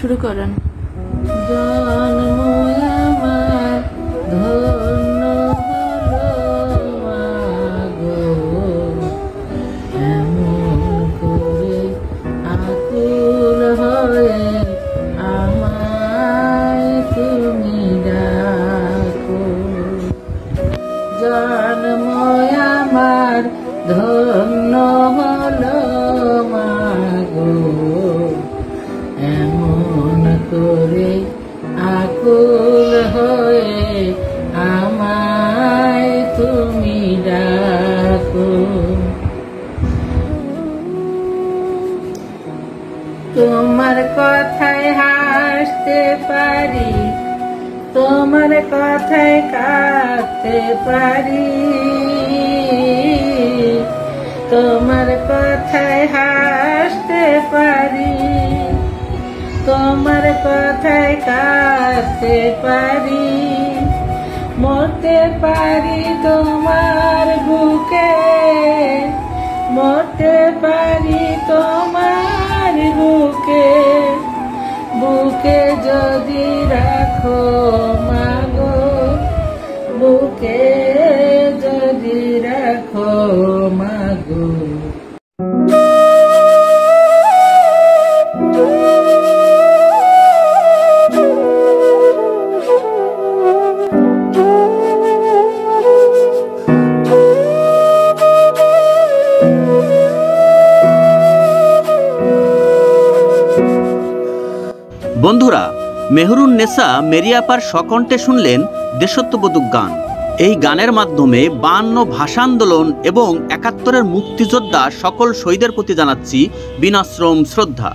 শুরু করেন। জন্ম আমার ধন্য হলো মাগো, এমন করে আকুল হয়ে আমায় তুমি ডাকো। জন্ম আমার ধন্য হলো মাগো, এমন করে আকুল হয়ে আমায় তুমি ডাকো। তোমার কথায় হাসতে পারি, তোমার কথায় কাঁদতে পারি, তোমার কথায় হাসতে পারি, তোমার কথায় কাঁদতে পারি, মরতে পারি তোমার বুকে, মরতে পারি তোমার বুকে, বুকে যদি রাখো মাগো, বুকে যদি রাখো মাগো। বন্ধুরা, মেহরুন নেসা মেরিয়াপার স্বকণ্ঠে শুনলেন দেশত্ববোধক গান। এই গানের মাধ্যমে 52 ভাষা আন্দোলন এবং 71-এর মুক্তিযোদ্ধা সকল শহীদের প্রতি জানাচ্ছি বিনম্র শ্রদ্ধা।